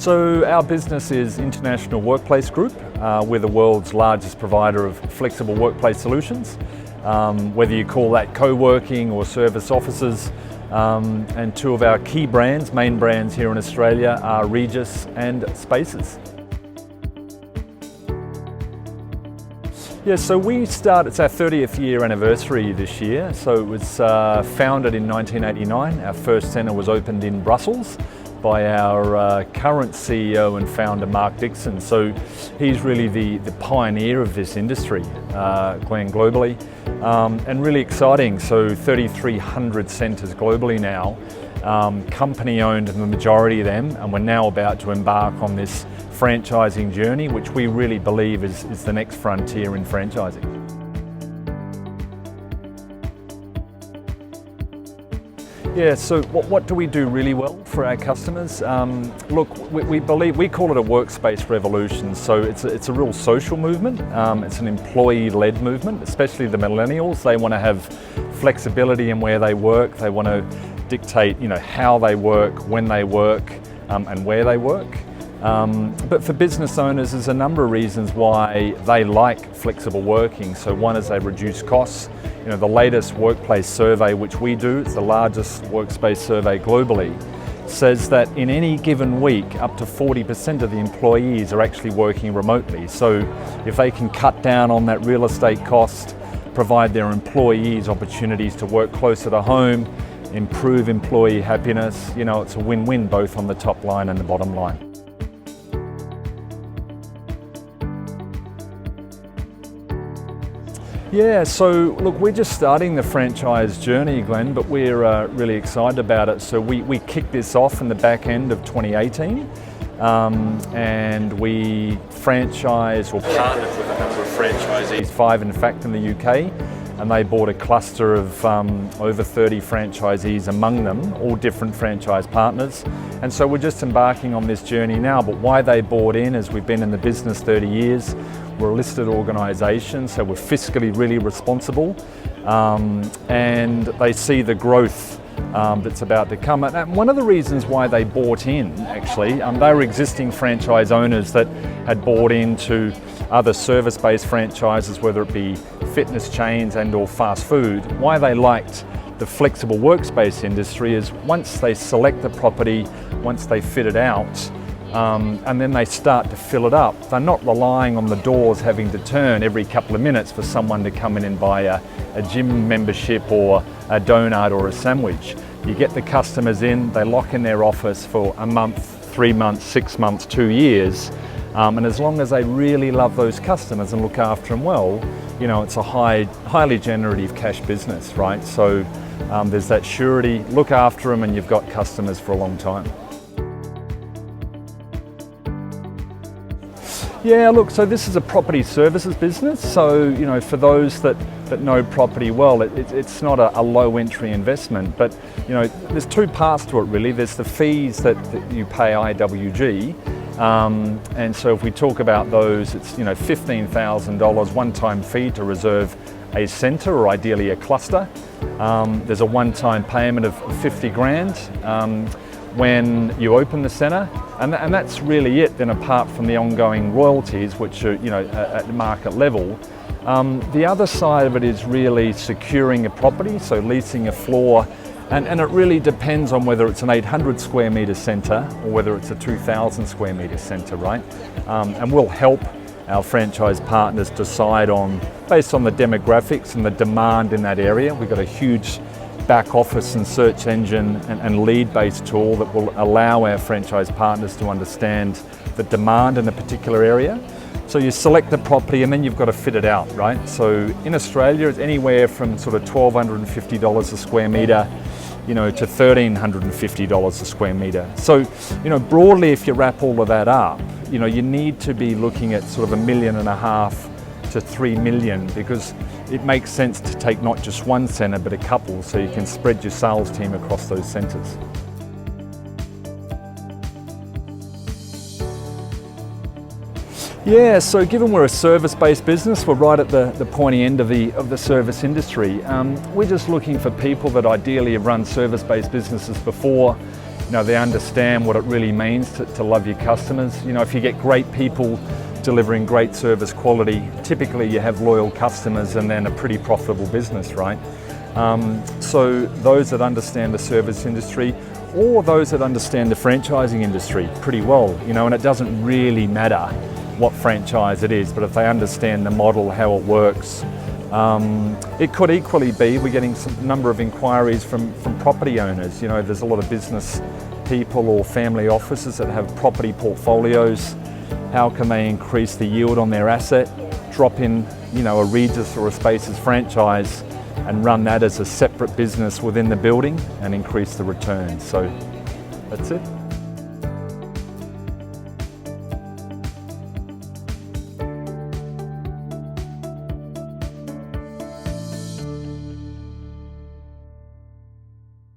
So our business is International Worskpace Group. We're the world's largest provider of flexible workplace solutions, whether you call that co-working or service offices. And two of our key brands, main brands here in Australia, are Regus and Spaces. Yeah, so it's our 30th year anniversary this year. So it was founded in 1989. Our first centre was opened in Brussels by our current CEO and founder, Mark Dickson. So he's really the pioneer of this industry, globally, and really exciting. So 3,300 centres globally now, company owned the majority of them, and we're now about to embark on this franchising journey, which we really believe is the next frontier in franchising. Yeah, so what do we do really well for our customers? Look, we call it a workspace revolution. So it's a real social movement. It's an employee-led movement, especially the millennials. They want to have flexibility in where they work. They want to dictate, how they work, when they work, and where they work. But for business owners, there's a number of reasons why they like flexible working. So one is they reduce costs. The latest workplace survey, which we do, it's the largest workspace survey globally, says that in any given week, up to 40% of the employees are actually working remotely. So if they can cut down on that real estate cost, provide their employees opportunities to work closer to home, improve employee happiness, it's a win-win both on the top line and the bottom line. Yeah, so look, we're just starting the franchise journey, Glenn, but we're really excited about it. So we kicked this off in the back end of 2018, and we franchised or partnered with a number of franchisees, 5 in fact in the UK, and they bought a cluster of over 30 franchisees among them, all different franchise partners. And so we're just embarking on this journey now, but why they bought in is we've been in the business 30 years. We're a listed organisation, so we're fiscally really responsible, and they see the growth that's about to come. And one of the reasons why they bought in, actually, they were existing franchise owners that had bought into other service-based franchises, whether it be fitness chains and or fast food. Why they liked the flexible workspace industry is once they select the property, once they fit it out, and then they start to fill it up. They're not relying on the doors having to turn every couple of minutes for someone to come in and buy a gym membership or a donut or a sandwich. You get the customers in, they lock in their office for a month, 3 months, 6 months, 2 years, and as long as they really love those customers and look after them well, it's a highly generative cash business, right? So there's that surety, look after them and you've got customers for a long time. Yeah, look, so this is a property services business. So, for those that know property well, it's not a low entry investment, but, there's 2 parts to it really. There's the fees that you pay IWG. And so if we talk about those, it's, $15,000 one-time fee to reserve a centre or ideally a cluster. There's a one-time payment of 50 grand. When you open the centre, and that's really it then, apart from the ongoing royalties, which are at market level. The other side of it is really securing a property, so leasing a floor, and it really depends on whether it's an 800 square metre centre or whether it's a 2,000 square metre centre, right? And we'll help our franchise partners decide based on the demographics and the demand in that area. We've got a huge back office and search engine and lead-based tool that will allow our franchise partners to understand the demand in a particular area. So you select the property and then you've got to fit it out, right? So in Australia, it's anywhere from sort of $1,250 a square metre, to $1,350 a square metre. So, broadly, if you wrap all of that up, you need to be looking at sort of $1.5 million to $3 million, because it makes sense to take not just one centre but a couple, so you can spread your sales team across those centres. Yeah, so given we're a service-based business, we're right at the pointy end of the service industry. We're just looking for people that ideally have run service-based businesses before, they understand what it really means to love your customers. If you get great people delivering great service quality, typically you have loyal customers and then a pretty profitable business, right? So those that understand the service industry, or those that understand the franchising industry pretty well, and it doesn't really matter what franchise it is, but if they understand the model, how it works. It could equally be, we're getting some number of inquiries from property owners. There's a lot of business people or family offices that have property portfolios. How can they increase the yield on their asset, drop in, a Regus or a Spaces franchise and run that as a separate business within the building and increase the returns. So that's it.